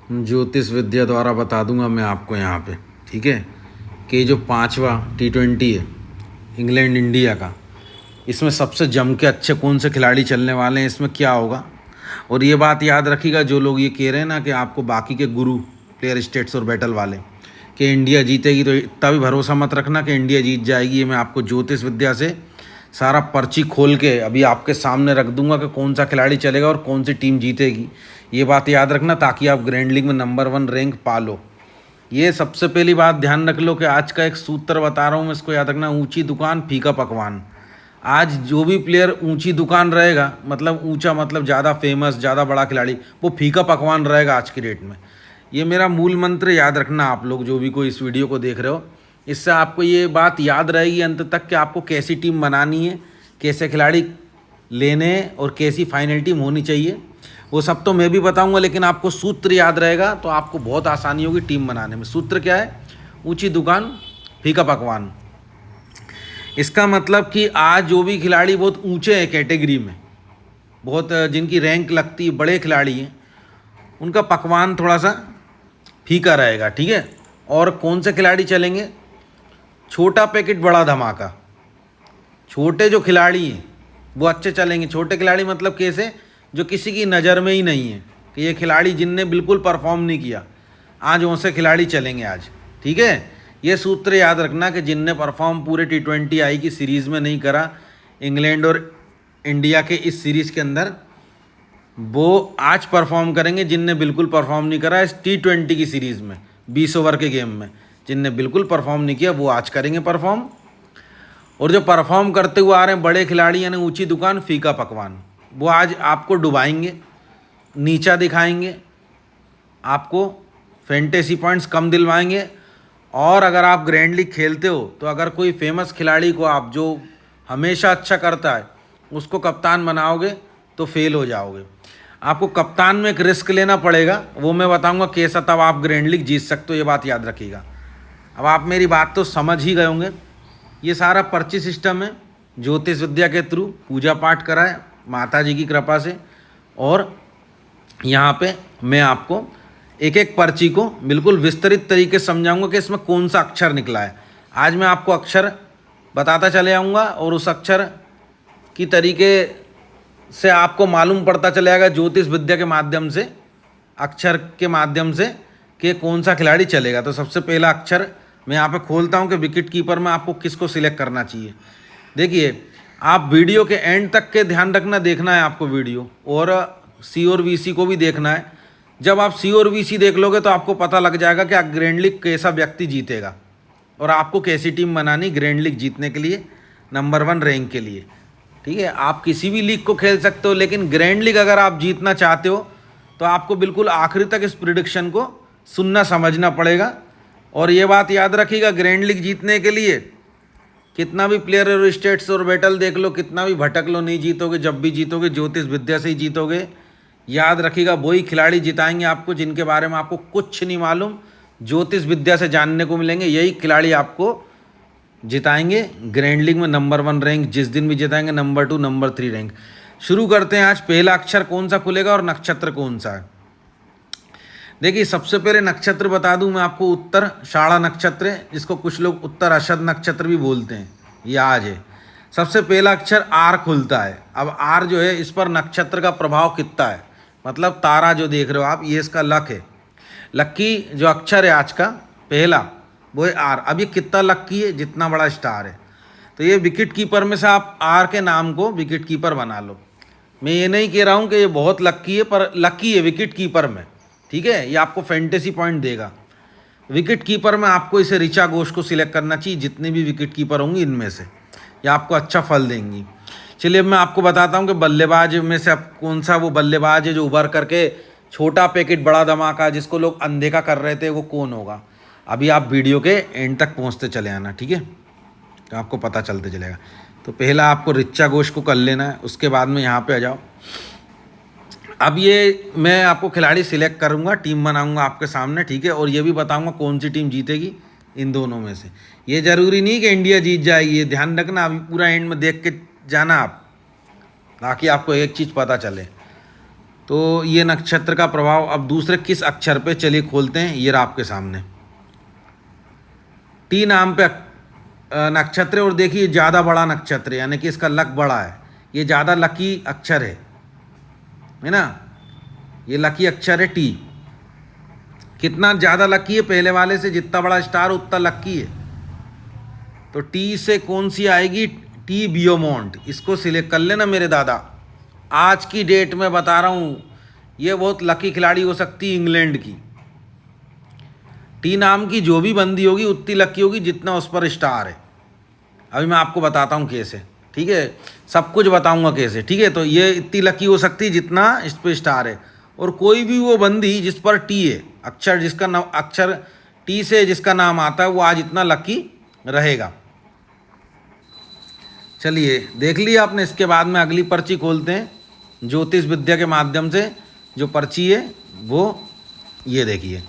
ज्योतिष विद्या द्वारा बता दूंगा मैं आपको यहाँ पे, ठीक है, कि जो 5वां T20 है इंग्लैंड इंडिया का, इसमें सबसे जम के अच्छे कौन से खिलाड़ी चलने वाले हैं, इसमें क्या होगा। और ये बात याद रखिएगा, जो लोग ये कह रहे हैं ना कि आपको बाकी के गुरु प्लेयर स्टेट्स और बैटल वाले कि इंडिया जीतेगी, तो इतना भी भरोसा मत रखना कि इंडिया जीत जाएगी। ये मैं आपको ज्योतिष विद्या से सारा पर्ची खोल के अभी आपके सामने रख दूंगा कि कौन सा खिलाड़ी चलेगा और कौन सी टीम जीतेगी। ये बात याद रखना ताकि आप ग्रैंड लीग में नंबर 1 रैंक पा लो। ये सबसे पहली बात ध्यान रख लो कि आज का एक सूत्र बता रहा हूँ मैं, इसको याद रखना, ऊंची दुकान फीका पकवान। आज जो भी प्लेयर ऊंची दुकान रहेगा, मतलब ऊंचा मतलब ज़्यादा फेमस, ज़्यादा बड़ा खिलाड़ी, वो फीका पकवान रहेगा आज की डेट में। ये मेरा मूल मंत्र याद रखना आप लोग जो भी कोई इस वीडियो को देख रहे हो। इससे आपको ये बात याद रहेगी अंत तक कि आपको कैसी टीम बनानी है, कैसे खिलाड़ी लेने और कैसी फाइनल टीम होनी चाहिए। वो सब तो मैं भी बताऊंगा, लेकिन आपको सूत्र याद रहेगा तो आपको बहुत आसानी होगी टीम बनाने में। सूत्र क्या है? ऊंची दुकान फीका पकवान। इसका मतलब कि आज जो भी खिलाड़ी बहुत ऊंचे हैं कैटेगरी में, बहुत जिनकी रैंक लगती है, बड़े खिलाड़ी हैं, उनका पकवान थोड़ा सा फीका रहेगा, ठीक है। और कौन से खिलाड़ी चलेंगे? छोटा पैकेट बड़ा धमाका। छोटे जो खिलाड़ी हैं वो अच्छे चलेंगे। छोटे खिलाड़ी मतलब कैसे? जो किसी की नज़र में ही नहीं है कि ये खिलाड़ी जिनने बिल्कुल परफॉर्म नहीं किया, आज वैसे खिलाड़ी चलेंगे आज, ठीक है। ये सूत्र याद रखना कि जिनने परफॉर्म पूरे T20 आई की सीरीज़ में नहीं करा, इंग्लैंड और इंडिया के इस सीरीज़ के अंदर, वो आज परफॉर्म करेंगे। जिनने बिल्कुल परफॉर्म नहीं करा इस T20 की सीरीज़ में, 20 ओवर के गेम में, जिनने बिल्कुल परफॉर्म नहीं किया वो आज करेंगे परफॉर्म। और जो परफॉर्म करते हुए आ रहे हैं बड़े खिलाड़ी, यानी ऊंची दुकान फीका पकवान, वो आज आपको डुबाएंगे, नीचा दिखाएंगे, आपको फैंटेसी पॉइंट्स कम दिलवाएंगे। और अगर आप ग्रैंड लीग खेलते हो तो अगर कोई फेमस खिलाड़ी को आप, जो हमेशा अच्छा करता है, उसको कप्तान बनाओगे तो फेल हो जाओगे। आपको कप्तान में एक रिस्क लेना पड़ेगा, वो मैं बताऊंगा कैसा, तब आप ग्रैंड लीग जीत सकते हो। ये बात याद रखिएगा। अब आप मेरी बात तो समझ ही गए होंगे। ये सारा पर्ची सिस्टम है, ज्योतिष विद्या के थ्रू पूजा पाठ कराए माता जी की कृपा से। और यहाँ पे मैं आपको एक एक पर्ची को बिल्कुल विस्तृत तरीके से समझाऊंगा कि इसमें कौन सा अक्षर निकला है। आज मैं आपको अक्षर बताता चले आऊँगा और उस अक्षर की तरीके से आपको मालूम पड़ता चलेगा ज्योतिष विद्या के माध्यम से, अक्षर के माध्यम से, कि कौन सा खिलाड़ी चलेगा। तो सबसे पहला अक्षर मैं यहाँ पे खोलता हूँ कि विकेट कीपर में आपको किसको सिलेक्ट करना चाहिए। देखिए, आप वीडियो के एंड तक के ध्यान रखना, देखना है आपको वीडियो, और सी और वीसी को भी देखना है। जब आप सी और वीसी देख लोगे तो आपको पता लग जाएगा कि ग्रैंड लीग कैसा व्यक्ति जीतेगा और आपको कैसी टीम बनानी ग्रैंड लीग जीतने के लिए, नंबर 1 रैंक के लिए, ठीक है। आप किसी भी लीग को खेल सकते हो, लेकिन ग्रैंड लीग अगर आप जीतना चाहते हो तो आपको बिल्कुल आखिरी तक इस प्रिडिक्शन को सुनना समझना पड़ेगा। और ये बात याद रखिएगा, ग्रैंड लीग जीतने के लिए कितना भी प्लेयर और स्टेट्स और बैटल देख लो, कितना भी भटक लो, नहीं जीतोगे। जब भी जीतोगे ज्योतिष विद्या से ही जीतोगे। याद रखिएगा, वही खिलाड़ी जिताएंगे आपको जिनके बारे में आपको कुछ नहीं मालूम, ज्योतिष विद्या से जानने को मिलेंगे। यही खिलाड़ी आपको जिताएंगे ग्रैंड लीग में नंबर 1 रैंक, जिस दिन भी जिताएंगे नंबर 2, नंबर 3 रैंक। शुरू करते हैं। आज पहला अक्षर कौन सा खुलेगा और नक्षत्र कौन सा है। देखिए, सबसे पहले नक्षत्र बता दूं मैं आपको, उत्तराषाढ़ा नक्षत्र है, जिसको कुछ लोग उत्तर अषद नक्षत्र भी बोलते हैं। ये आज है। सबसे पहला अक्षर आर खुलता है। अब आर जो है, इस पर नक्षत्र का प्रभाव कितना है, मतलब तारा जो देख रहे हो आप, ये इसका लक है। लक्की जो अक्षर है आज का पहला, वो है आर। अब ये कितना लक्की है? जितना बड़ा स्टार है। तो ये विकेट कीपर में से आप आर के नाम को विकेट कीपर बना लो। मैं ये नहीं कह रहा हूँ कि ये बहुत लक्की है, पर लक्की है विकेट कीपर में, ठीक है। ये आपको फैंटेसी पॉइंट देगा। विकेट कीपर में आपको इसे ऋचा घोष को सिलेक्ट करना चाहिए। जितने भी विकेट कीपर होंगे इनमें से ये आपको अच्छा फल देंगी। चलिए, अब मैं आपको बताता हूँ कि बल्लेबाज में से अब कौन सा वो बल्लेबाज है जो उभर करके छोटा पैकेट बड़ा धमाका, जिसको लोग अनदेखा कर रहे थे, वो कौन होगा। अभी आप वीडियो के एंड तक पहुँचते चले आना, ठीक है, तो आपको पता चलते चलेगा। तो पहला आपको ऋचा घोष को कर लेना है, उसके बाद में यहाँ पे आ जाओ। अब ये मैं आपको खिलाड़ी सिलेक्ट करूँगा, टीम बनाऊँगा आपके सामने, ठीक है, और ये भी बताऊँगा कौन सी टीम जीतेगी इन दोनों में से। ये ज़रूरी नहीं कि इंडिया जीत जाएगी, ये ध्यान रखना। अभी पूरा एंड में देख के जाना आप, ताकि आपको एक चीज़ पता चले। तो ये नक्षत्र का प्रभाव अब दूसरे किस अक्षर पे, चलिए खोलते हैं, ये रहा आपके सामने टी नाम पे नक्षत्र है। और देखिए ज़्यादा बड़ा नक्षत्र है, यानी कि इसका लक बड़ा है, ये ज़्यादा लकी अक्षर है ना, ये लकी अक्षर है टी। कितना ज़्यादा लकी है, पहले वाले से जितना बड़ा स्टार उतना लकी है। तो टी से कौन सी आएगी, टी बियोमोंट, इसको सिलेक्ट कर लेना मेरे दादा। आज की डेट में बता रहा हूँ, ये बहुत लकी खिलाड़ी हो सकती है इंग्लैंड की। टी नाम की जो भी बंदी होगी उतनी लकी होगी जितना उस पर स्टार है। अभी मैं आपको बताता हूँ कैसे, ठीक है, सब कुछ बताऊँगा कैसे, ठीक है। तो ये इतनी लकी हो सकती है जितना इस पर स्टार है। और कोई भी वो बंदी जिस पर टी है, अक्षर जिसका नाम, अक्षर टी से जिसका नाम आता है, वो आज इतना लकी रहेगा। चलिए देख लिया आपने। इसके बाद में अगली पर्ची खोलते हैं ज्योतिष विद्या के माध्यम से। जो पर्ची है वो ये देखिए,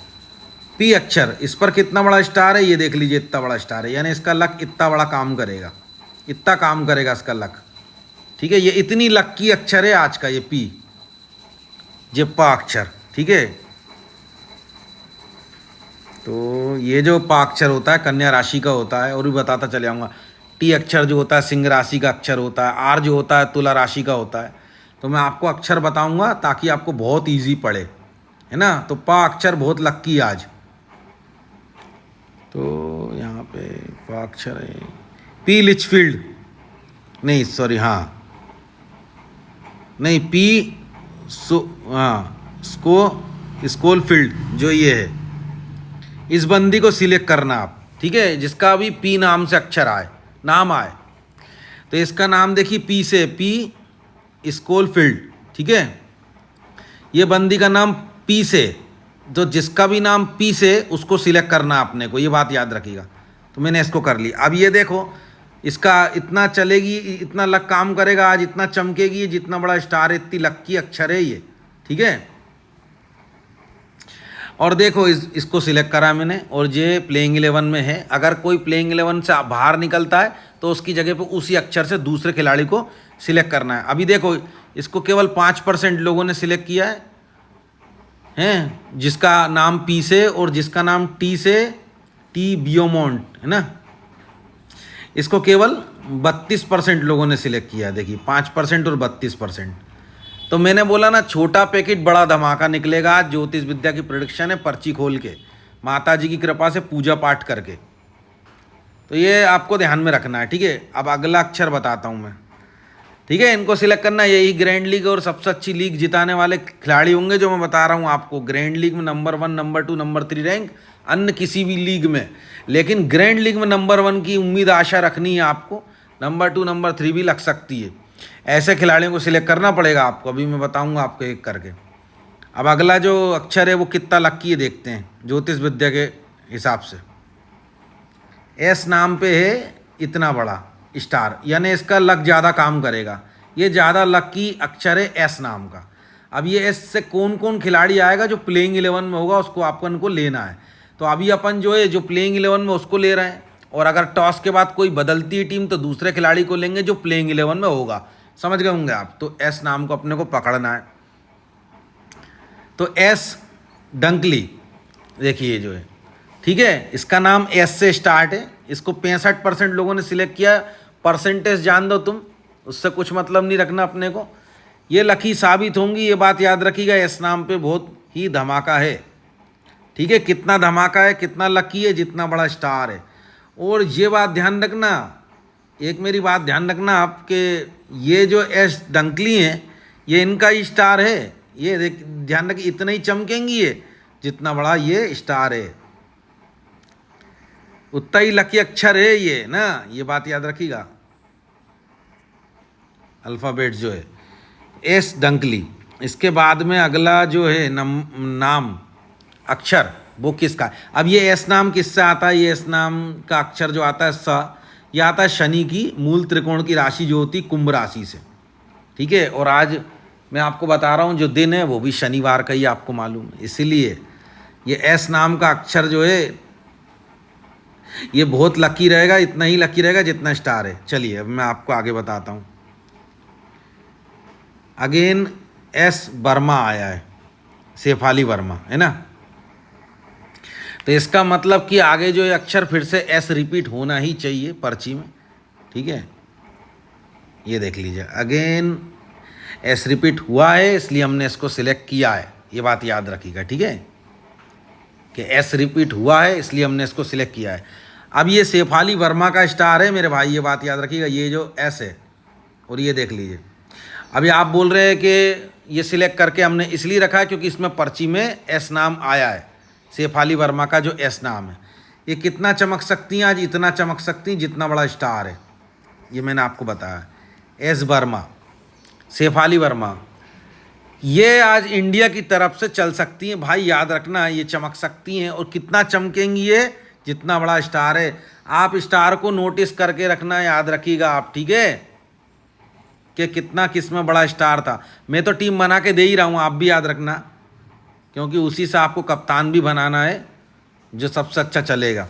पी अक्षर, इस पर कितना बड़ा स्टार है, ये देख लीजिए, इतना बड़ा स्टार है, यानी इसका लक इतना बड़ा काम करेगा, इतना काम करेगा इसका लक, ठीक है। ये इतनी लकी अक्षर है आज का, ये पी, ये पा अक्षर, ठीक है। तो ये जो पा अक्षर होता है कन्या राशि का होता है, और भी बताता चले आऊँगा। टी अक्षर जो होता है सिंह राशि का अक्षर होता है, आर जो होता है तुला राशि का होता है। तो मैं आपको अक्षर बताऊंगा ताकि आपको बहुत इजी पड़े, है ना। तो पा अक्षर बहुत लक्की आज। तो यहाँ पे पा अक्षर है, पी लिचफील्ड, नहीं सॉरी, हाँ नहीं, पी स्कोलफील्ड जो ये है, इस बंदी को सिलेक्ट करना आप, ठीक है, जिसका भी पी नाम से अक्षर आए, नाम आए। तो इसका नाम देखिए पी से, पी स्कोलफील्ड, ठीक है। ये बंदी का नाम पी से, तो जिसका भी नाम पी से उसको सिलेक्ट करना आपने को, ये बात याद रखिएगा। तो मैंने इसको कर ली। अब ये देखो, इसका इतना चलेगी, इतना लक काम करेगा आज, इतना चमकेगी, जितना बड़ा स्टार है, इतनी लक्की अक्षर है ये, ठीक है। और देखो इसको सिलेक्ट करा मैंने, और ये प्लेइंग 11 में है। अगर कोई प्लेइंग 11 से बाहर निकलता है तो उसकी जगह पे उसी अक्षर से दूसरे खिलाड़ी को सिलेक्ट करना है। अभी देखो इसको केवल 5% लोगों ने सिलेक्ट किया है, जिसका नाम पी से और जिसका नाम टी से, टी बियोमोंट, है ना। इसको केवल 32% लोगों ने सिलेक्ट किया। देखिए 5% और 32%। तो मैंने बोला ना, छोटा पैकेट बड़ा धमाका निकलेगा आज। ज्योतिष विद्या की प्रेडिक्शन है, पर्ची खोल के, माता जी की कृपा से पूजा पाठ करके। तो ये आपको ध्यान में रखना है, ठीक है। अब अगला अक्षर बताता हूँ मैं, ठीक है। इनको सिलेक्ट करना, यही ग्रैंड लीग और सबसे अच्छी लीग जिताने वाले खिलाड़ी होंगे जो मैं बता रहा हूँ आपको। ग्रैंड लीग में नंबर 1, नंबर 2, नंबर 3 रैंक, अन्य किसी भी लीग में, लेकिन ग्रैंड लीग में नंबर 1 की उम्मीद आशा रखनी है आपको। नंबर 2, नंबर 3 भी लग सकती है। ऐसे खिलाड़ियों को सिलेक्ट करना पड़ेगा आपको। अभी मैं बताऊंगा आपको एक करके। अब अगला जो अक्षर है वो कितना लकी है देखते हैं ज्योतिष विद्या के हिसाब से। एस नाम पे है इतना बड़ा स्टार, यानी इसका लक ज़्यादा काम करेगा। ये ज़्यादा लकी अक्षर है एस नाम का। अब ये एस से कौन कौन खिलाड़ी आएगा जो प्लेइंग 11 में होगा, उसको अपन को लेना है। तो अभी अपन जो है जो प्लेइंग 11 में उसको ले रहे हैं, और अगर टॉस के बाद कोई बदलती है टीम तो दूसरे खिलाड़ी को लेंगे जो प्लेइंग 11 में होगा। समझ गए होंगे आप। तो एस नाम को अपने को पकड़ना है। तो एस डंकली देखिए जो है, ठीक है, इसका नाम एस से स्टार्ट है। इसको 65% लोगों ने सिलेक्ट किया। परसेंटेज जान दो तुम, उससे कुछ मतलब नहीं रखना अपने को। ये लकी साबित होंगी, ये बात याद रखिएगा। एस नाम पे बहुत ही धमाका है, ठीक है। कितना धमाका है, कितना लकी है, जितना बड़ा स्टार है। और ये बात ध्यान रखना, एक मेरी बात ध्यान रखना आपके, ये जो एस डंकली हैं ये इनका ही स्टार है। ये ध्यान रखिए, इतना ही चमकेंगी ये, जितना बड़ा ये स्टार है उतना ही लकी अक्षर है ये ना, ये बात याद रखिएगा। अल्फ़ाबेट जो है एस डंकली। इसके बाद में अगला जो है नाम अक्षर वो किसका है। अब ये एस नाम किससे आता है, ये एस नाम का अक्षर जो आता है स, यह आता है शनि की मूल त्रिकोण की राशि जो होती कुंभ राशि से, ठीक है। और आज मैं आपको बता रहा हूँ जो दिन है वो भी शनिवार का ही, आपको मालूम है। इसीलिए ये एस नाम का अक्षर जो है ये बहुत लकी रहेगा, इतना ही लकी रहेगा जितना स्टार है। चलिए अब मैं आपको आगे बताता हूँ। अगेन एस वर्मा आया है, शेफाली वर्मा, है ना। तो इसका मतलब कि आगे जो ये अक्षर फिर से एस रिपीट होना ही चाहिए पर्ची में, ठीक है। ये देख लीजिए, अगेन एस रिपीट हुआ है, इसलिए हमने इसको सिलेक्ट किया है, ये बात याद रखिएगा, ठीक है, कि एस रिपीट हुआ है इसलिए हमने इसको सिलेक्ट किया है। अब ये शेफाली वर्मा का स्टार है मेरे भाई, ये बात याद रखिएगा, ये जो एस है, और ये देख लीजिए। अभी आप बोल रहे हैं कि ये सिलेक्ट करके हमने इसलिए रखा है क्योंकि इसमें पर्ची में एस नाम आया है, शेफाली वर्मा का जो एस नाम है। ये कितना चमक सकती हैं आज? इतना चमक सकती हैं जितना बड़ा स्टार है, ये मैंने आपको बताया। एस वर्मा, शेफाली वर्मा, ये आज इंडिया की तरफ से चल सकती हैं भाई, याद रखना, ये चमक सकती हैं। और कितना चमकेंगी ये? जितना बड़ा स्टार है। आप स्टार को नोटिस करके रखना, याद रखिएगा आप, ठीक है, कि कितना किसमें बड़ा स्टार था। मैं तो टीम बना के दे ही रहा हूँ, आप भी याद रखना, क्योंकि उसी से आपको कप्तान भी बनाना है जो सबसे अच्छा चलेगा।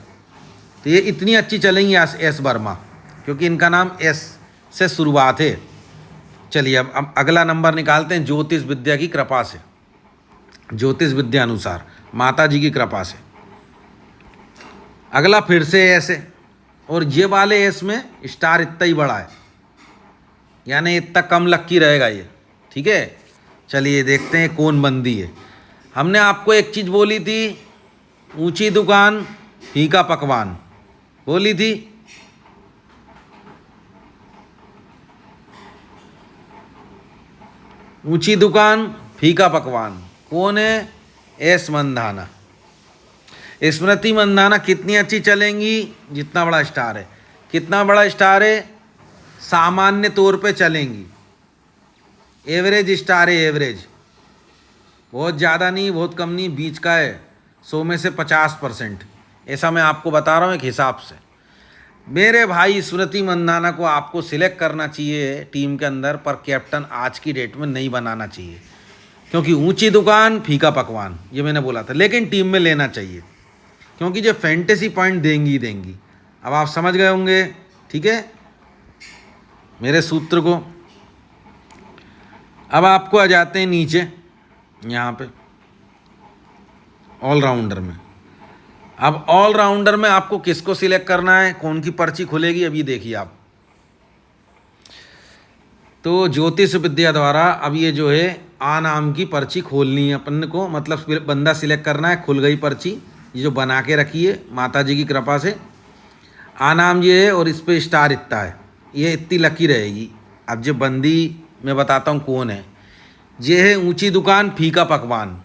तो ये इतनी अच्छी चलेंगी एस वर्मा, क्योंकि इनका नाम एस से शुरुआत है। चलिए अब अगला नंबर निकालते हैं, ज्योतिष विद्या की कृपा से, ज्योतिष विद्या अनुसार, माता जी की कृपा से। अगला फिर से एस है, और ये वाले एस में स्टार इतना ही बड़ा है, यानी इतना कम लक्की रहेगा ये, ठीक है। चलिए देखते हैं कौन बंदी है। हमने आपको एक चीज़ बोली थी, ऊंची दुकान फीका पकवान बोली थी। ऊंची दुकान फीका पकवान कौन है? एस मंधाना, स्मृति मंधाना। कितनी अच्छी चलेंगी? जितना बड़ा स्टार है। कितना बड़ा स्टार है? सामान्य तौर पे चलेंगी, एवरेज स्टार है, एवरेज, बहुत ज़्यादा नहीं बहुत कम नहीं, बीच का है, 100 में से 50%, ऐसा मैं आपको बता रहा हूँ एक हिसाब से। मेरे भाई स्मृति मंधाना को आपको सिलेक्ट करना चाहिए टीम के अंदर, पर कैप्टन आज की डेट में नहीं बनाना चाहिए, क्योंकि ऊंची दुकान फीका पकवान ये मैंने बोला था, लेकिन टीम में लेना चाहिए, क्योंकि जो फैंटेसी पॉइंट देंगी ही देंगी। अब आप समझ गए होंगे, ठीक है, मेरे सूत्र को। अब आपको आ जाते हैं नीचे यहाँ पे ऑलराउंडर में। अब ऑलराउंडर में आपको किसको सिलेक्ट करना है, कौन की पर्ची खुलेगी, अभी देखिए आप। तो ज्योतिष विद्या द्वारा अब ये जो है आ नाम की पर्ची खोलनी है अपन को, मतलब बंदा सिलेक्ट करना है। खुल गई पर्ची, ये जो बना के रखी है माता जी की कृपा से। आ नाम ये है और इस पर स्टार इतना है, ये इतनी लकी रहेगी। अब जो बंदी मैं बताता हूँ कौन है, ये है ऊंची दुकान फीका पकवान।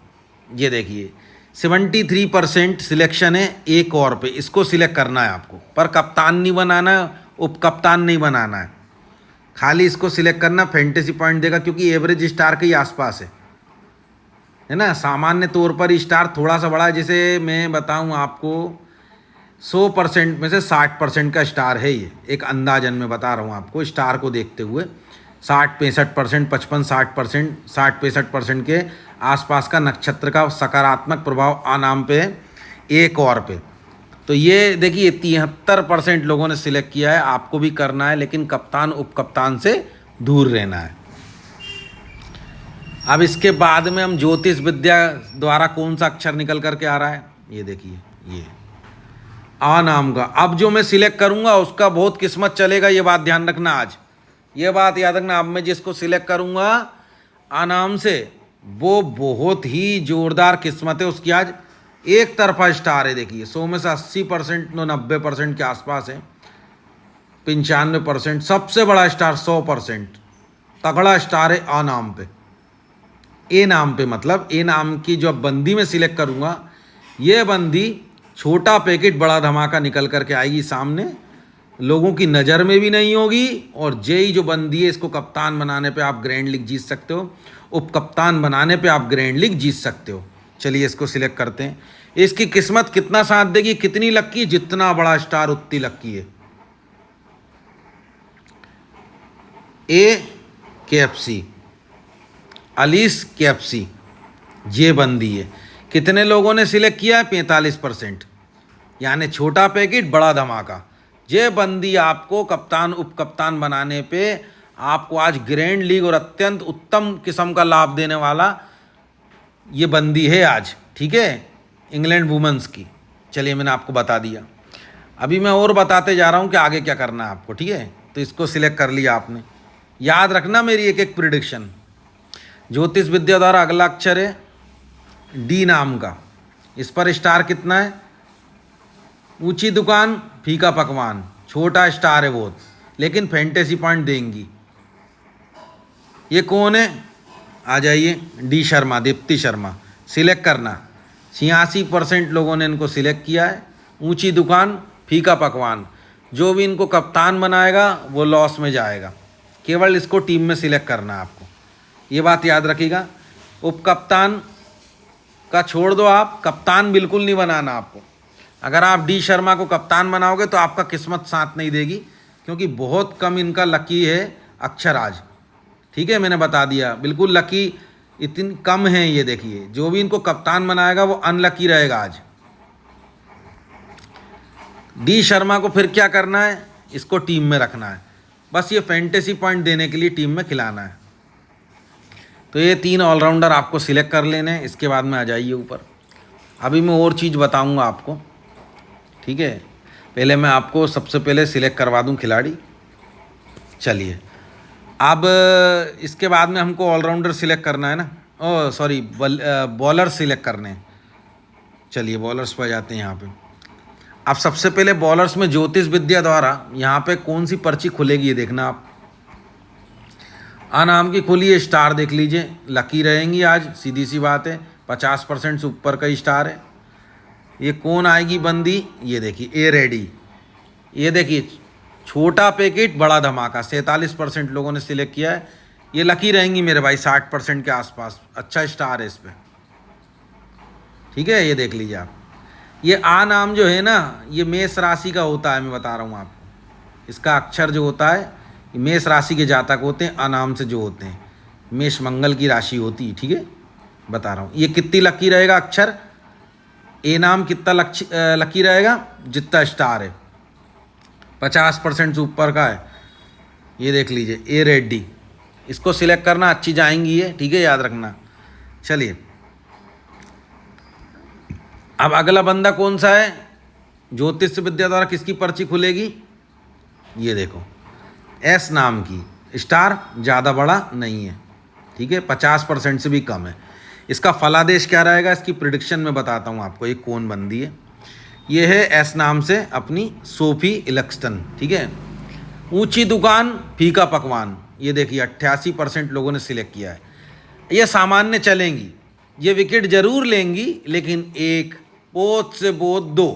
ये देखिए 73% सिलेक्शन है एक और पे, इसको सिलेक्ट करना है आपको, पर कप्तान नहीं बनाना है, उप कप्तान नहीं बनाना है, खाली इसको सिलेक्ट करना। फैंटेसी पॉइंट देगा क्योंकि एवरेज स्टार के ही आसपास है ना। सामान्य तौर पर ही स्टार थोड़ा सा बड़ा है, जैसे मैं बताऊं आपको 100% में से 60% का स्टार है ये, एक अंदाजन में बता रहा हूँ आपको स्टार को देखते हुए। 60-65%, 55-60%, 60-65% के आसपास का नक्षत्र का सकारात्मक प्रभाव आ नाम पे है, एक और पे। तो ये देखिए 73% लोगों ने सिलेक्ट किया है, आपको भी करना है, लेकिन कप्तान उप कप्तान से दूर रहना है। अब इसके बाद में हम ज्योतिष विद्या द्वारा कौन सा अक्षर निकल करके आ रहा है, ये देखिए, ये आ नाम का। अब जो मैं सिलेक्ट करूंगा उसका बहुत किस्मत चलेगा, ये बात ध्यान रखना आज, ये बात याद रखना। अब मैं जिसको सिलेक्ट करूंगा आ नाम से, वो बहुत ही जोरदार किस्मत है उसकी। आज एक तरफा स्टार है, देखिए 100 में से 80% 90% के आसपास है, 95%, सबसे बड़ा स्टार 100%, तगड़ा स्टार है आ नाम पे। ए नाम पे मतलब ए नाम की जो बंदी में सिलेक्ट करूंगा, ये बंदी छोटा पैकेट बड़ा धमाका निकल करके आएगी सामने, लोगों की नज़र में भी नहीं होगी। और जेई जो बंदी है, इसको कप्तान बनाने पे आप ग्रैंड लीग जीत सकते हो, उप कप्तान बनाने पे आप ग्रैंड लीग जीत सकते हो। चलिए इसको सिलेक्ट करते हैं। इसकी किस्मत कितना साथ देगी, कितनी लक्की, जितना बड़ा स्टार उतनी लक्की है। KFC, अलीस KFC, ये बंदी है। कितने लोगों ने सिलेक्ट किया है? 45%, यानी छोटा पैकेट बड़ा धमाका। ये बंदी आपको कप्तान उप कप्तान बनाने पे आपको आज ग्रैंड लीग और अत्यंत उत्तम किस्म का लाभ देने वाला ये बंदी है आज, ठीक है, इंग्लैंड वुमेंस की। चलिए मैंने आपको बता दिया, अभी मैं और बताते जा रहा हूँ कि आगे क्या करना है आपको, ठीक है। तो इसको सिलेक्ट कर लिया आपने, याद रखना मेरी एक एक प्रिडिक्शन। ज्योतिष विद्या द्वारा अगला अक्षर है डी नाम का, इस पर स्टार कितना है, ऊंची दुकान फीका पकवान, छोटा स्टार है बहुत, लेकिन फैंटेसी पॉइंट देंगी। ये कौन है, आ जाइए, डी शर्मा, दीप्ति शर्मा, सिलेक्ट करना। 86% लोगों ने इनको सिलेक्ट किया है। ऊंची दुकान फीका पकवान, जो भी इनको कप्तान बनाएगा वो लॉस में जाएगा, केवल इसको टीम में सिलेक्ट करना है आपको, ये बात याद रखिएगा। उप कप्तान का छोड़ दो, आप कप्तान बिल्कुल नहीं बनाना आपको। अगर आप डी शर्मा को कप्तान बनाओगे तो आपका किस्मत साथ नहीं देगी, क्योंकि बहुत कम इनका लकी है अक्षर आज, ठीक है, मैंने बता दिया, बिल्कुल लकी इतनी कम है। ये देखिए, जो भी इनको कप्तान बनाएगा वो अनलकी रहेगा आज। डी शर्मा को फिर क्या करना है, इसको टीम में रखना है, बस ये फैंटेसी पॉइंट देने के लिए टीम में खिलाना है। तो ये 3 ऑलराउंडर आपको सिलेक्ट कर लेने हैं, इसके बाद में आ जाइए ऊपर। अभी मैं और चीज़ बताऊंगा आपको, ठीक है। पहले मैं आपको सबसे पहले सिलेक्ट करवा दूं खिलाड़ी। चलिए, अब इसके बाद में हमको ऑलराउंडर सिलेक्ट करना है ना, ओ सॉरी, बॉलर सिलेक्ट करने हैं। चलिए बॉलर्स पर जाते हैं यहाँ पे। अब सबसे पहले बॉलर्स में ज्योतिष विद्या द्वारा यहाँ पे कौन सी पर्ची खुलेगी ये देखना आप। आ नाम की खुली है, स्टार देख लीजिए, लकी रहेंगी आज, सीधी सी बात है, 50% से ऊपर का स्टार है। ये कौन आएगी बंदी, ये देखिए, ए रेडी, ये देखिए, छोटा पैकेट बड़ा धमाका, 47% लोगों ने सिलेक्ट किया है। ये लकी रहेंगी मेरे भाई, 60% के आसपास, अच्छा स्टार है इस पर, ठीक है। ये देख लीजिए आप, ये आ नाम जो है ना, ये मेष राशि का होता है, मैं बता रहा हूँ आपको। इसका अक्षर जो होता है, मेष राशि के जातक होते हैं, आ नाम से जो होते हैं, मेष मंगल की राशि होती है, ठीक है, बता रहा हूँ। ये कितनी लकी रहेगा अक्षर, ए नाम कितना लकी रहेगा, जितना स्टार है, 50% से ऊपर का है। ये देख लीजिए, ए रेड्डी, इसको सिलेक्ट करना, अच्छी जाएंगी ये, ठीक है, याद रखना। चलिए, अब अगला बंदा कौन सा है, ज्योतिष विद्या द्वारा किसकी पर्ची खुलेगी, ये देखो, एस नाम की, स्टार ज़्यादा बड़ा नहीं है, ठीक है, 50% से भी कम है। इसका फलादेश क्या रहेगा, इसकी प्रिडिक्शन में बताता हूँ आपको। ये कौन बंदी है, ये है एस नाम से अपनी सोफी इलेक्स्टन, ठीक है। ऊंची दुकान फीका पकवान, ये देखिए 88% लोगों ने सिलेक्ट किया है। ये सामान्य चलेंगी, ये विकेट जरूर लेंगी, लेकिन एक बहुत से बहुत 2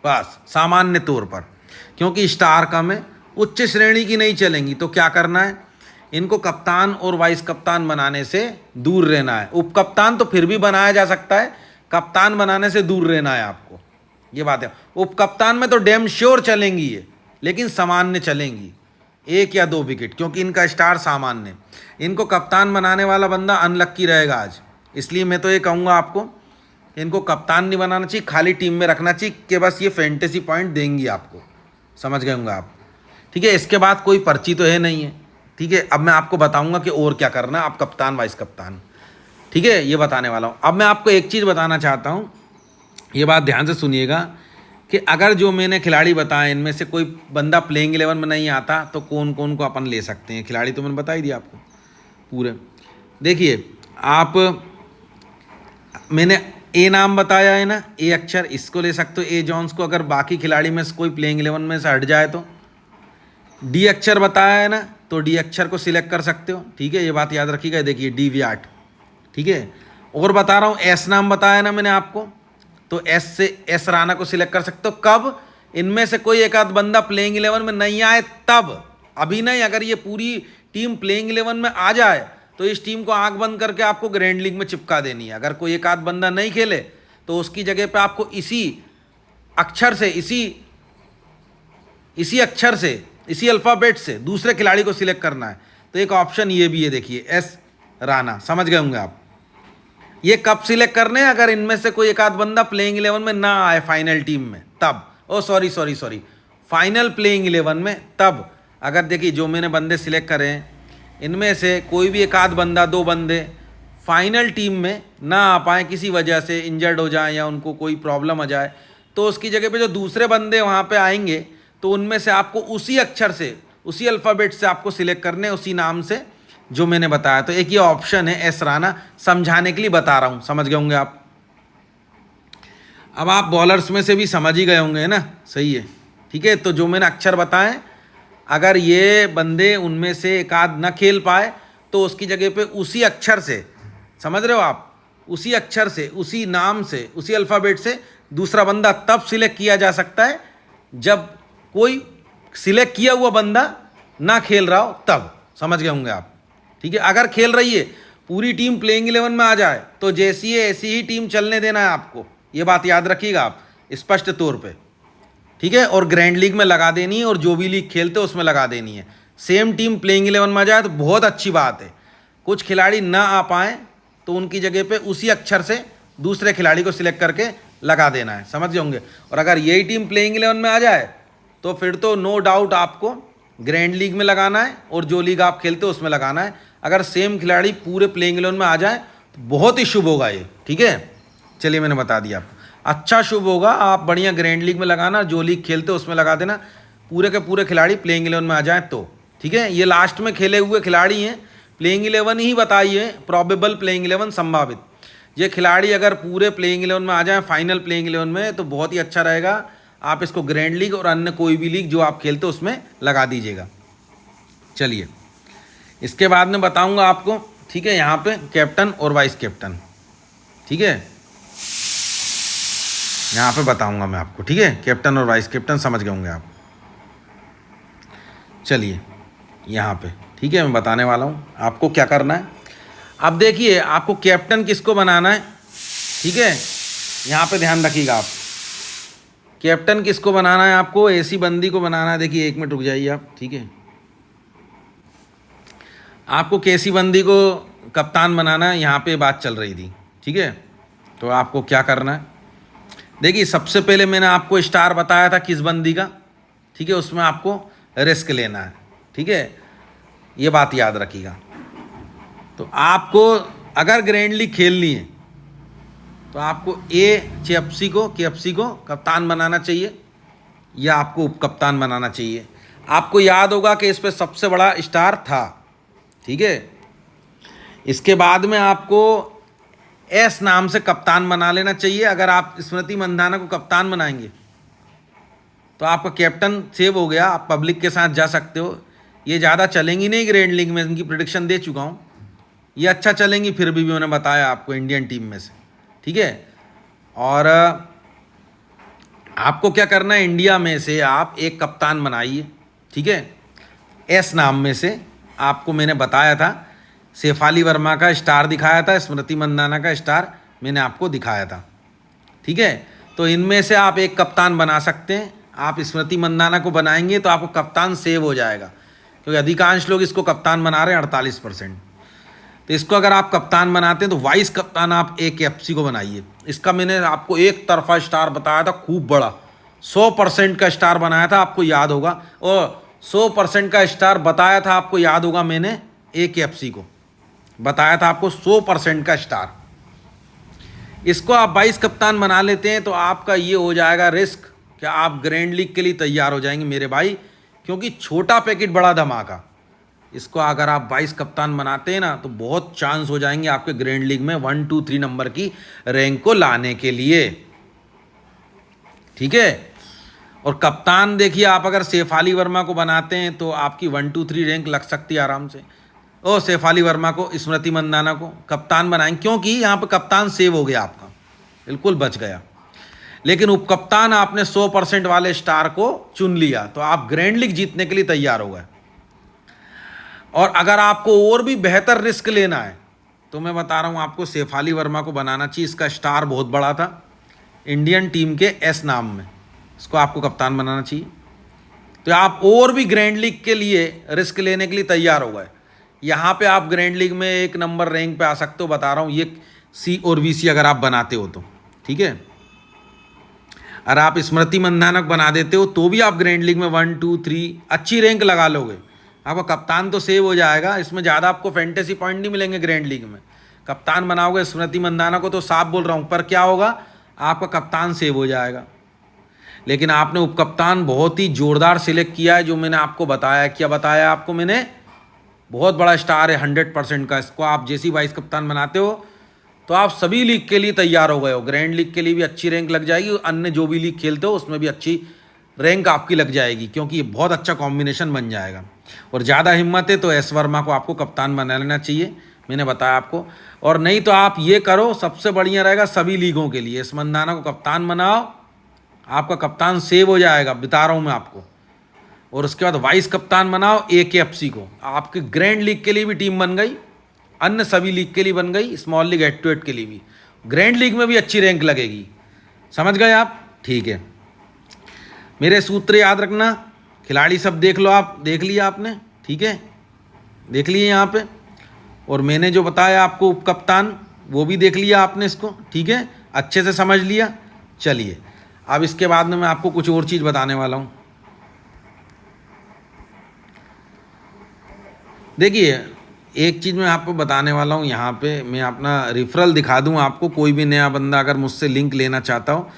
बस, सामान्य तौर पर, क्योंकि स्टार कम है, उच्च श्रेणी की नहीं चलेंगी। तो क्या करना है, इनको कप्तान और वाइस कप्तान बनाने से दूर रहना है। उप कप्तान तो फिर भी बनाया जा सकता है, कप्तान बनाने से दूर रहना है आपको, ये बात है। उप कप्तान में तो डैम श्योर चलेंगी ये, लेकिन सामान्य चलेंगी, 1 या 2 विकेट, क्योंकि इनका स्टार सामान्य। इनको कप्तान बनाने वाला बंदा अनलक्की रहेगा आज, इसलिए मैं तो ये कहूँगा आपको, इनको कप्तान नहीं बनाना चाहिए, खाली टीम में रखना चाहिए कि बस ये फैंटेसी पॉइंट देंगी आपको, समझ गए होंगे आप, ठीक है। इसके बाद कोई पर्ची तो है नहीं है, ठीक है। अब मैं आपको बताऊंगा कि और क्या करना है, आप कप्तान वाइस कप्तान, ठीक है, ये बताने वाला हूँ। अब मैं आपको एक चीज़ बताना चाहता हूँ, ये बात ध्यान से सुनिएगा, कि अगर जो मैंने खिलाड़ी बताए इनमें से कोई बंदा प्लेइंग 11 में नहीं आता, तो कौन कौन को अपन ले सकते हैं। खिलाड़ी तो मैंने बता ही दिया आपको पूरे। देखिए आप, मैंने ए नाम बताया है ना, ए अक्षर, इसको ले सकते हो, ए जॉन्स को, अगर बाकी खिलाड़ी में से कोई प्लेइंग 11 में से हट जाए तो। डी अक्षर बताया है ना, तो डी अक्षर को सिलेक्ट कर सकते हो, ठीक है, ये बात याद रखिएगा। देखिए डी विराट, ठीक है। और बता रहा हूँ, एस नाम बताया ना मैंने आपको, तो एस से एस राणा को सिलेक्ट कर सकते हो। कब, इनमें से कोई एक आध बंदा प्लेइंग 11 में नहीं आए तब, अभी नहीं। अगर ये पूरी टीम प्लेइंग 11 में आ जाए तो इस टीम को आंख बंद करके आपको ग्रैंड लीग में चिपका देनी है। अगर कोई एक आध बंदा नहीं खेले तो उसकी जगह पे आपको इसी अक्षर से, इसी अक्षर से, इसी अल्फ़ाबेट से दूसरे खिलाड़ी को सिलेक्ट करना है। तो एक ऑप्शन ये भी है, देखिए एस राणा, समझ गए होंगे आप। ये कब सिलेक्ट करने हैं, अगर इनमें से कोई एक आध बंदा प्लेइंग 11 में ना आए फाइनल टीम में, तब, ओ सॉरी, फाइनल प्लेइंग 11 में, तब अगर देखिए जो मैंने बंदे सिलेक्ट करे हैं इनमें से कोई भी एक आध बंदा, दो बंदे फाइनल टीम में ना आ पाए, किसी वजह से इंजर्ड हो जाए या उनको कोई प्रॉब्लम आ जाए, तो उसकी जगह पे जो दूसरे बंदे वहाँ पे आएंगे तो उनमें से आपको उसी अक्षर से, उसी अल्फ़ाबेट से आपको सिलेक्ट करने, उसी नाम से जो मैंने बताया। तो एक ये ऑप्शन है एस राना, समझाने के लिए बता रहा हूँ, समझ गए होंगे आप। अब आप बॉलर्स में से भी समझ ही गए होंगे, है ना, सही है, ठीक है। तो जो मैंने अक्षर बताए, अगर ये बंदे उनमें से एक आध न खेल पाए तो उसकी जगह पे उसी अक्षर से, समझ रहे हो आप, उसी अक्षर से, उसी नाम से, उसी अल्फ़ाबेट से दूसरा बंदा तब सिलेक्ट किया जा सकता है जब कोई सिलेक्ट किया हुआ बंदा ना खेल रहा हो, तब, समझ गए होंगे आप, ठीक है। अगर खेल रही है, पूरी टीम प्लेइंग 11 में आ जाए तो जैसी है ऐसी ही टीम चलने देना है आपको, ये बात याद रखिएगा आप स्पष्ट तौर पे, ठीक है। और ग्रैंड लीग में लगा देनी है और जो भी लीग खेलते हो उसमें लगा देनी है। सेम टीम प्लेइंग 11 में आ जाए तो बहुत अच्छी बात है। कुछ खिलाड़ी ना आ पाएँ तो उनकी जगह पे उसी अक्षर से दूसरे खिलाड़ी को सिलेक्ट करके लगा देना है, समझ गए होंगे। और अगर यही टीम प्लेइंग 11 में आ जाए तो फिर तो नो डाउट आपको ग्रैंड लीग में लगाना है और जो लीग आप खेलते हो उसमें लगाना है। अगर सेम खिलाड़ी पूरे प्लेइंग 11 में आ जाए तो बहुत ही शुभ होगा ये, ठीक है। चलिए मैंने बता दिया आपको, अच्छा शुभ होगा। आप बढ़िया ग्रैंड लीग में लगाना, जो लीग खेलते हो उसमें लगा देना, पूरे के पूरे खिलाड़ी प्लेइंग 11 में आ जाए तो, ठीक है। ये लास्ट में खेले हुए खिलाड़ी हैं, प्लेइंग 11 ही बताइए, प्रॉबेबल प्लेइंग 11 संभावित। ये खिलाड़ी अगर पूरे प्लेइंग 11 में आ जाएं, फाइनल प्लेइंग 11 में, तो बहुत ही अच्छा रहेगा। आप इसको ग्रैंड लीग और अन्य कोई भी लीग जो आप खेलते हो उसमें लगा दीजिएगा। चलिए इसके बाद में बताऊंगा आपको, ठीक है, यहाँ पे कैप्टन और वाइस कैप्टन, ठीक है, यहाँ पे बताऊंगा मैं आपको, ठीक है। कैप्टन और वाइस कैप्टन समझ गए होंगे आप। चलिए यहाँ पे, ठीक है, मैं बताने वाला हूँ आपको क्या करना है। अब देखिए आपको कैप्टन किसको बनाना है, ठीक है, यहाँ पे ध्यान रखिएगा आप। कैप्टन किसको बनाना है आपको, ऐसी बंदी को बनाना है। देखिए 1 मिनट रुक जाइए आप, ठीक है। आपको कैसी बंदी को कप्तान बनाना है, यहाँ पे बात चल रही थी, ठीक है। तो आपको क्या करना है, देखिए सबसे पहले मैंने आपको स्टार बताया था किस बंदी का, ठीक है, उसमें आपको रिस्क लेना है, ठीक है, ये बात याद रखिएगा। तो आपको अगर ग्रैंड लीग खेलनी है तो आपको केएफसी को कप्तान बनाना चाहिए या आपको उप कप्तान बनाना चाहिए। आपको याद होगा कि इस पर सबसे बड़ा स्टार था, ठीक है। इसके बाद में आपको एस नाम से कप्तान बना लेना चाहिए। अगर आप स्मृति मंधाना को कप्तान बनाएंगे तो आपका कैप्टन सेव हो गया, आप पब्लिक के साथ जा सकते हो। ये ज़्यादा चलेंगी नहीं ग्रैंड लीग में, इनकी प्रेडिक्शन दे चुका हूँ। ये अच्छा चलेंगी फिर भी मैंने बताया आपको इंडियन टीम में से, ठीक है। और आपको क्या करना है, इंडिया में से आप एक कप्तान बनाइए, ठीक है। एस नाम में से आपको मैंने बताया था, शेफाली वर्मा का स्टार दिखाया था, स्मृति मंदाना का स्टार मैंने आपको दिखाया था, ठीक है। तो इनमें से आप एक कप्तान बना सकते हैं। आप स्मृति मंदाना को बनाएंगे तो आपको कप्तान सेव हो जाएगा, क्योंकि अधिकांश लोग इसको कप्तान बना रहे हैं 48%। तो इसको अगर आप कप्तान बनाते हैं तो वाइस कप्तान आप केएफसी को बनाइए। इसका मैंने आपको एक तरफा स्टार बताया था, खूब बड़ा 100% का स्टार बनाया था, आपको याद होगा। और 100% का स्टार बताया था, आपको याद होगा, मैंने केएफसी को बताया था आपको 100% का स्टार। इसको आप 22 कप्तान बना लेते हैं तो आपका ये हो जाएगा रिस्क कि आप ग्रैंड लीग के लिए तैयार हो जाएंगे मेरे भाई, क्योंकि छोटा पैकेट बड़ा धमाका। इसको अगर आप 22 कप्तान बनाते हैं ना तो बहुत चांस हो जाएंगे आपके ग्रैंड लीग में 1, 2, 3 नंबर की रैंक को लाने के लिए, ठीक है। और कप्तान देखिए, आप अगर शेफाली वर्मा को बनाते हैं तो आपकी 1, 2, 3 रैंक लग सकती है आराम से। और शेफाली वर्मा को, स्मृति मंदाना को कप्तान बनाएंगे, क्योंकि यहाँ पर कप्तान सेव हो गया आपका, बिल्कुल बच गया। लेकिन उपकप्तान आपने 100% वाले स्टार को चुन लिया तो आप ग्रैंड लीग जीतने के लिए तैयार हो गए। और अगर आपको और भी बेहतर रिस्क लेना है तो मैं बता रहा हूँ आपको शेफाली वर्मा को बनाना चाहिए। इसका स्टार बहुत बड़ा था इंडियन टीम के एस नाम में, इसको आपको कप्तान बनाना चाहिए। तो आप और भी ग्रैंड लीग के लिए रिस्क लेने के लिए तैयार हो गए। यहाँ पे आप ग्रैंड लीग में 1 नंबर रैंक पे आ सकते हो, बता रहा हूँ, ये सी और वीसी अगर आप बनाते हो तो, ठीक है। और आप स्मृति मंधाना को बना देते हो तो भी आप ग्रैंड लीग में 1 2 3 अच्छी रैंक लगा लोगे। आपका कप्तान तो सेव हो जाएगा, इसमें ज़्यादा आपको फैंटेसी पॉइंट नहीं मिलेंगे ग्रैंड लीग में। कप्तान बनाओगे स्मृति मंधाना को तो साफ बोल रहा हूँ, पर क्या होगा, आपका कप्तान सेव हो जाएगा। लेकिन आपने उपकप्तान बहुत ही जोरदार सिलेक्ट किया है, जो मैंने आपको बताया। क्या बताया आपको मैंने? बहुत बड़ा स्टार है 100% का। इसको आप जैसी वाइस कप्तान बनाते हो तो आप सभी लीग के लिए तैयार हो गए हो। ग्रैंड लीग के लिए भी अच्छी रैंक लग जाएगी, अन्य जो भी लीग खेलते हो उसमें भी अच्छी रैंक आपकी लग जाएगी, क्योंकि ये बहुत अच्छा कॉम्बिनेशन बन जाएगा। और ज़्यादा हिम्मत है तो एस वर्मा को आपको कप्तान बना लेना चाहिए, मैंने बताया आपको। और नहीं तो आप ये करो, सबसे बढ़िया रहेगा सभी लीगों के लिए, एस मंधाना को कप्तान बनाओ, आपका कप्तान सेव हो जाएगा, बता रहा हूँ मैं आपको। और उसके बाद वाइस कप्तान बनाओ AKFC को, आपकी ग्रैंड लीग के लिए भी टीम बन गई, अन्य सभी लीग के लिए बन गई, स्मॉल लीग 8 to 8 के लिए भी। ग्रैंड लीग में भी अच्छी रैंक लगेगी। समझ गए आप? ठीक है, मेरे सूत्र याद रखना। खिलाड़ी सब देख लो, आप देख लिया आपने, ठीक है, देख लिए यहाँ पे। और मैंने जो बताया आपको उपकप्तान, वो भी देख लिया आपने इसको, ठीक है, अच्छे से समझ लिया। चलिए अब इसके बाद में मैं आपको कुछ और चीज़ बताने वाला हूँ। देखिए एक चीज़ मैं आपको बताने वाला हूँ, यहाँ पे मैं अपना रेफरल दिखा दूँ आपको। कोई भी नया बंदा अगर मुझसे लिंक लेना चाहता हो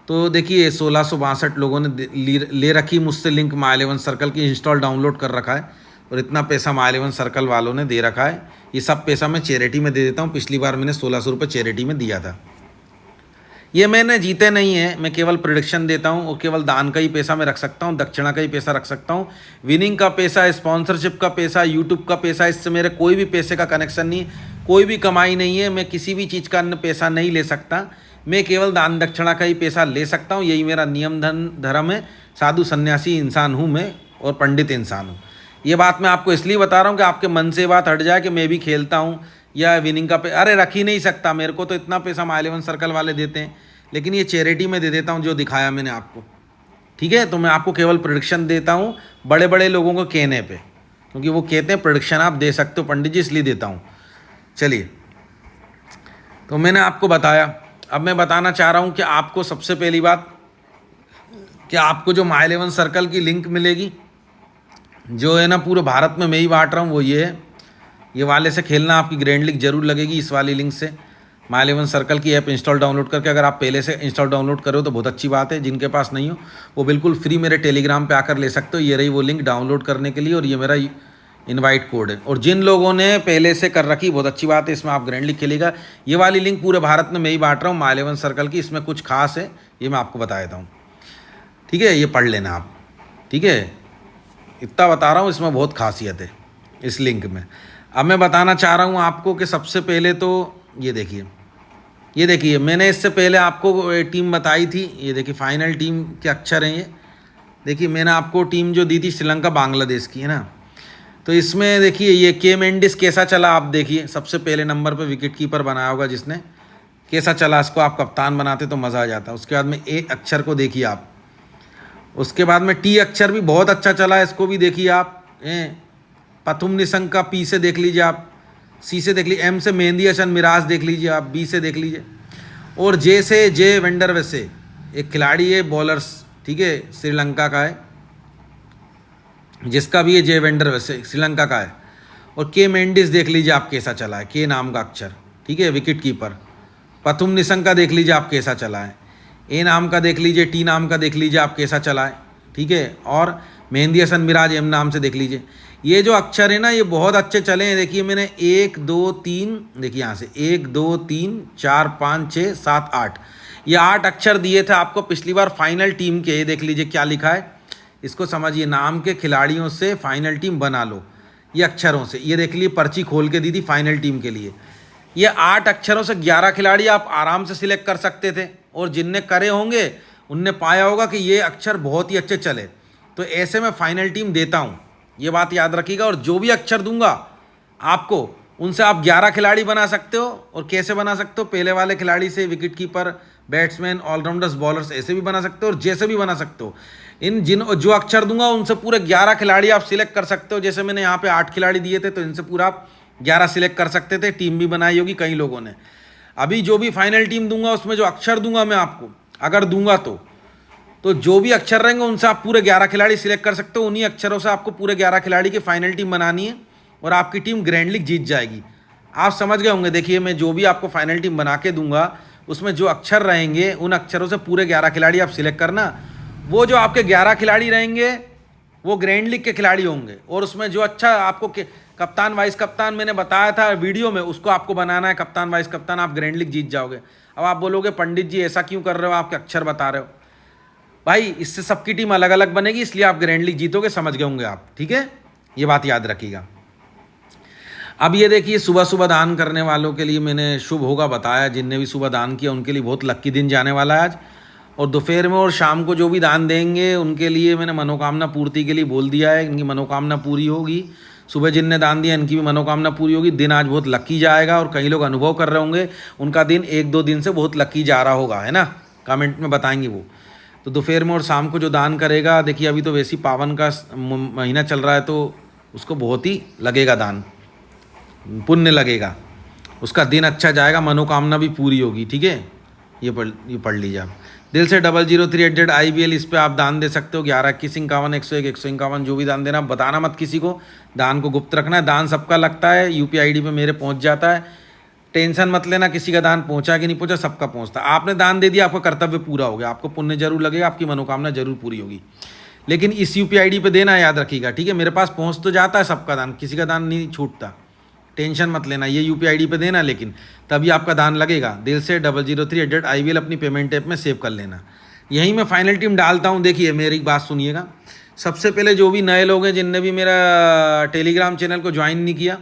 तो देखिए 1662 लोगों ने ले रखी मुझसे लिंक My11 सर्कल की, इंस्टॉल डाउनलोड कर रखा है। और इतना पैसा My11 सर्कल वालों ने दे रखा है। ये सब पैसा मैं चैरिटी में दे देता हूँ। पिछली बार मैंने 1600 रुपये चैरिटी में दिया था। ये मैंने जीते नहीं है, मैं केवल प्रिडिक्शन देता हूँ। और केवल दान का ही पैसा मैं रख सकता हूँ, दक्षिणा का ही पैसा रख सकता हूँ। विनिंग का पैसा, स्पॉन्सरशिप का पैसा, यूट्यूब का पैसा, इससे मेरे कोई भी पैसे का कनेक्शन नहीं, कोई भी कमाई नहीं है। मैं किसी भी चीज़ का अन्य पैसा नहीं ले सकता, मैं केवल दान दक्षिणा का ही पैसा ले सकता हूँ। यही मेरा नियम धर्म है। साधु सन्यासी इंसान हूँ मैं, और पंडित इंसान हूँ। ये बात मैं आपको इसलिए बता रहा हूँ कि आपके मन से बात हट जाए कि मैं भी खेलता हूँ या विनिंग का अरे रख ही नहीं सकता, मेरे को तो इतना पैसा My11 सर्कल वाले देते हैं, लेकिन ये चैरिटी में दे देता हूँ जो दिखाया मैंने आपको, ठीक है। तो मैं आपको केवल प्रेडिक्शन देता हूँ बड़े बड़े लोगों को कहने पे, क्योंकि वो कहते हैं प्रेडिक्शन आप दे सकते हो पंडित जी, इसलिए देता हूँ। चलिए, तो मैंने आपको बताया। अब मैं बताना चाह रहा हूँ कि आपको सबसे पहली बात कि आपको जो My11 सर्कल की लिंक मिलेगी, जो है ना पूरे भारत में मैं ही बांट रहा हूँ, वो ये है। ये वाले से खेलना, आपकी ग्रैंड लीग जरूर लगेगी इस वाली लिंक से। My11 सर्कल की ऐप इंस्टॉल डाउनलोड करके, अगर आप पहले से इंस्टॉल डाउनलोड करो तो बहुत अच्छी बात है। जिनके पास नहीं हो वो बिल्कुल फ्री मेरे टेलीग्राम पे आकर ले सकते हो। ये रही वो लिंक डाउनलोड करने के लिए, और ये मेरा इनवाइट कोड है। और जिन लोगों ने पहले से कर रखी, बहुत अच्छी बात है, इसमें आप ग्रैंड लीग खेलेगा। ये वाली लिंक पूरे भारत में मैं ही बांट रहा हूँ My11 सर्कल की। इसमें कुछ खास है, ये मैं आपको बता देता हूँ, ठीक है। ये पढ़ लेना आप, ठीक है, इतना बता रहा हूँ, इसमें बहुत खासियत है इस लिंक में। अब मैं बताना चाह रहा हूँ आपको कि सबसे पहले तो ये देखिए मैंने इससे पहले आपको टीम बताई थी। ये देखिए फाइनल टीम के अक्षर हैं ये। देखिए मैंने आपको टीम जो दी थी श्रीलंका बांग्लादेश की, है ना। तो इसमें देखिए ये के मेंडिस कैसा चला, आप देखिए सबसे पहले नंबर पे विकेट कीपर बनाया होगा जिसने, कैसा चला, इसको आप कप्तान बनाते तो मज़ा आ जाता। उसके बाद में ए अक्षर को देखिए आप, उसके बाद में टी अक्षर भी बहुत अच्छा चला, इसको भी देखिए आप। पथुम निशंक का पी से देख लीजिए आप, सी से देख लीजिए, एम से मेहंदी हसन मिराज देख लीजिए आप, बी से देख लीजिए, और जे से जे वेंडरवैसे एक खिलाड़ी है बॉलर्स, ठीक है, श्रीलंका का है, जिसका भी ये जे वेंडरवैसे श्रीलंका का है। और के मेंडिस देख लीजिए आप कैसा चला है, के नाम का अक्षर, ठीक है, विकेट कीपर। पथुम निशंक का देख लीजिए आप कैसा चला है, ए नाम का देख लीजिए, टी नाम का देख लीजिए आप कैसा चला है, ठीक है। और मेहंदी हसन मिराज एम नाम से देख लीजिए। ये जो अक्षर है ना ये बहुत अच्छे चले हैं। देखिए मैंने 1 2 3, देखिए यहाँ से 1 2 3 4 5 6 7 8, ये 8 अक्षर दिए थे आपको पिछली बार फाइनल टीम के। ये देख लीजिए क्या लिखा है, इसको समझिए, नाम के खिलाड़ियों से फाइनल टीम बना लो, ये अक्षरों से। ये देख लीजिए पर्ची खोल के दी थी फाइनल टीम के लिए। ये 8 अक्षरों से 11 खिलाड़ी आप आराम से सिलेक्ट कर सकते थे, और जिनने करे होंगे उनने पाया होगा कि ये अक्षर बहुत ही अच्छे चले। तो ऐसे में फाइनल टीम देता हूँ, ये बात याद रखिएगा। और जो भी अक्षर दूंगा आपको, उनसे आप 11 खिलाड़ी बना सकते हो। और कैसे बना सकते हो, पहले वाले खिलाड़ी से wicket keeper, batsman, allrounders, bowlers, ऐसे भी बना सकते हो और जैसे भी बना सकते हो। इन जो अक्षर दूंगा उनसे पूरे 11 खिलाड़ी आप सिलेक्ट कर सकते हो। जैसे मैंने यहाँ पे 8 खिलाड़ी दिए थे, तो इनसे पूरा आप 11 सिलेक्ट कर सकते थे। टीम भी बनाई होगी कई लोगों ने। अभी जो भी फाइनल टीम दूंगा उसमें जो अक्षर दूंगा मैं आपको, अगर दूंगा तो जो भी अक्षर रहेंगे उनसे आप पूरे 11 खिलाड़ी सिलेक्ट कर सकते हो। उन्हीं अक्षरों से आपको पूरे 11 खिलाड़ी की फाइनल टीम बनानी है और आपकी टीम ग्रैंड लीग जीत जाएगी। आप समझ गए होंगे। देखिए, मैं जो भी आपको फाइनल टीम बना के दूंगा उसमें जो अक्षर रहेंगे उन अक्षरों से पूरे 11 खिलाड़ी आप सिलेक्ट करना। वो जो आपके 11 खिलाड़ी रहेंगे वो ग्रैंड लीग के खिलाड़ी होंगे, और उसमें जो अच्छा आपको कप्तान वाइस कप्तान मैंने बताया था वीडियो में, उसको आपको बनाना है कप्तान वाइस कप्तान, आप ग्रैंड लीग जीत जाओगे। अब आप बोलोगे पंडित जी ऐसा क्यों कर रहे हो, आपके अक्षर बता रहे हो। भाई इससे सबकी टीम अलग अलग बनेगी, इसलिए आप ग्रैंड लीग जीतोगे, समझ गए होंगे आप। ठीक है, ये बात याद रखिएगा। अब ये देखिए, सुबह सुबह दान करने वालों के लिए मैंने शुभ होगा बताया। जिनने भी सुबह दान किया उनके लिए बहुत लक्की दिन जाने वाला है आज। और दोपहर में और शाम को जो भी दान देंगे उनके लिए मैंने मनोकामना पूर्ति के लिए बोल दिया है, इनकी मनोकामना पूरी होगी। सुबह जिनने दान दिया इनकी भी मनोकामना पूरी होगी। दिन आज बहुत लक्की जाएगा, और कई लोग अनुभव कर रहे होंगे उनका दिन 1-2 दिन से बहुत लक्की जा रहा होगा, है ना, कमेंट में बताएंगे वो। तो दोपहर में और शाम को जो दान करेगा, देखिए अभी तो वैसी पावन का महीना चल रहा है तो उसको बहुत ही लगेगा दान, पुण्य लगेगा, उसका दिन अच्छा जाएगा, मनोकामना भी पूरी होगी। ठीक है, ये पढ़ लीजिए आप। दिल से 003 IBL, इस पर आप दान दे सकते हो। 11 21 51 101 151 जो भी दान देना, बताना मत किसी को, दान को गुप्त रखना है। दान सबका लगता है, UPI ID पे मेरे पहुंच जाता है, टेंशन मत लेना किसी का दान पहुंचा कि नहीं पहुंचा, सबका पहुंचता। आपने दान दे दिया, आपका कर्तव्य पूरा हो गया, आपको पुण्य जरूर लगेगा, आपकी मनोकामना जरूर पूरी होगी। लेकिन इस UPI ID पे देना याद रखिएगा। ठीक है, मेरे पास पहुँच तो जाता है सबका दान, किसी का दान नहीं छूटता, टेंशन मत लेना। ये UPI ID पे देना, लेकिन तभी आपका दान लगेगा। दिल से 003 IBL अपनी पेमेंट ऐप में सेव कर लेना। यहीं मैं फाइनल टीम डालता हूँ। देखिए मेरी बात सुनिएगा। सबसे पहले जो भी नए लोग हैं जिनने भी मेरा टेलीग्राम चैनल को ज्वाइन नहीं किया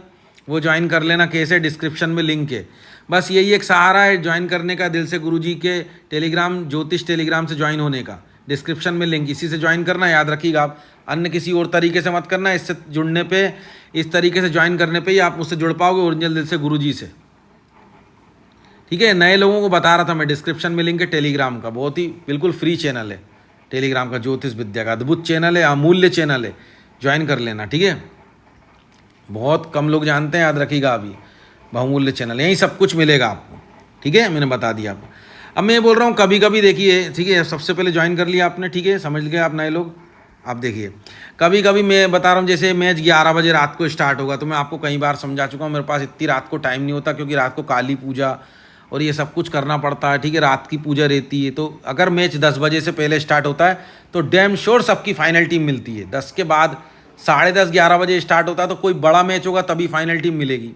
वो ज्वाइन कर लेना। कैसे, डिस्क्रिप्शन में लिंक है, बस यही एक सहारा है ज्वाइन करने का। दिल से गुरुजी के टेलीग्राम, ज्योतिष टेलीग्राम से ज्वाइन होने का, डिस्क्रिप्शन में लिंक, इसी से ज्वाइन करना। याद रखिएगा आप, अन्य किसी और तरीके से मत करना। इससे जुड़ने पे, इस तरीके से ज्वाइन करने पे ही आप मुझसे जुड़ पाओगे ओरिजिनल दिल से गुरुजी से। ठीक है, नए लोगों को बता रहा था मैं, डिस्क्रिप्शन में लिंक है टेलीग्राम का, बहुत ही बिल्कुल फ्री चैनल है टेलीग्राम का, ज्योतिष विद्या का अद्भुत चैनल है, अमूल्य चैनल है, ज्वाइन कर लेना। ठीक है, बहुत कम लोग जानते हैं, याद रखिएगा। अभी बहुमूल्य चैनल, यहीं सब कुछ मिलेगा आपको। ठीक है, मैंने बता दिया आपको। अब मैं बोल रहा हूँ कभी कभी देखिए, ठीक है, सबसे पहले ज्वाइन कर लिया आपने, ठीक है, समझ गए आप नए लोग। आप देखिए, कभी कभी मैं बता रहा हूँ, जैसे मैच 11 बजे रात को स्टार्ट होगा, तो मैं आपको कई बार समझा चुका हूँ, मेरे पास इतनी रात को टाइम नहीं होता, क्योंकि रात को काली पूजा और ये सब कुछ करना पड़ता है। ठीक है, रात की पूजा रहती है, तो अगर मैच 10 बजे से पहले स्टार्ट होता है तो डैम श्योर सबकी फाइनल टीम मिलती है। 10 के बाद 10:30 11 बजे स्टार्ट होता है, तो कोई बड़ा मैच होगा तभी फाइनल टीम मिलेगी।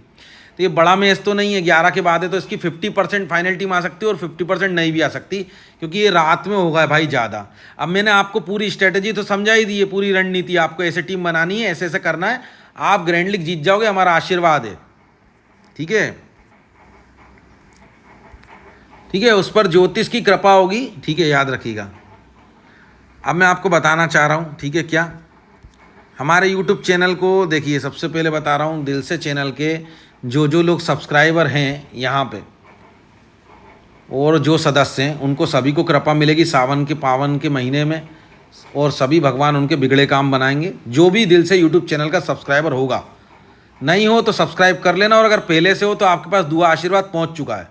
तो ये बड़ा मैच तो नहीं है, 11 के बाद है, तो इसकी 50% फाइनल टीम आ सकती है और 50% नहीं भी आ सकती, क्योंकि ये रात में होगा भाई ज़्यादा। अब मैंने आपको पूरी स्ट्रेटेजी तो समझा ही दी है, पूरी रणनीति, आपको ऐसे टीम बनानी है, ऐसे ऐसे करना है, आप ग्रैंड लीग जीत जाओगे, हमारा आशीर्वाद है। ठीक है, ठीक है, उस पर ज्योतिष की कृपा होगी। ठीक है, याद रखिएगा। अब मैं आपको बताना चाह रहा हूँ, ठीक है, क्या हमारे यूट्यूब चैनल को देखिए, सबसे पहले बता रहा हूँ, दिल से चैनल के जो लोग सब्सक्राइबर हैं यहाँ पे और जो सदस्य हैं, उनको सभी को कृपा मिलेगी सावन के पावन के महीने में, और सभी भगवान उनके बिगड़े काम बनाएंगे। जो भी दिल से यूट्यूब चैनल का सब्सक्राइबर होगा, नहीं हो तो सब्सक्राइब कर लेना, और अगर पहले से हो तो आपके पास दुआ आशीर्वाद पहुँच चुका है।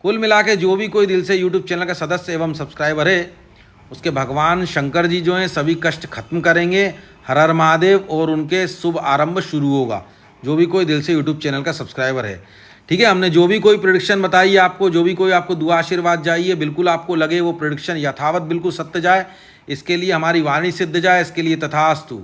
कुल मिला के जो भी कोई दिल से यूट्यूब चैनल का सदस्य एवं सब्सक्राइबर है, उसके भगवान शंकर जी जो हैं सभी कष्ट खत्म करेंगे, हर हर महादेव, और उनके शुभ आरंभ शुरू होगा। जो भी कोई दिल से यूट्यूब चैनल का सब्सक्राइबर है, ठीक है। हमने जो भी कोई प्रेडिक्शन बताई है आपको, जो भी कोई आपको दुआ आशीर्वाद चाहिए, बिल्कुल आपको लगे वो प्रेडिक्शन यथावत बिल्कुल सत्य जाए, इसके लिए हमारी वाणी सिद्ध जाए, इसके लिए तथास्तु।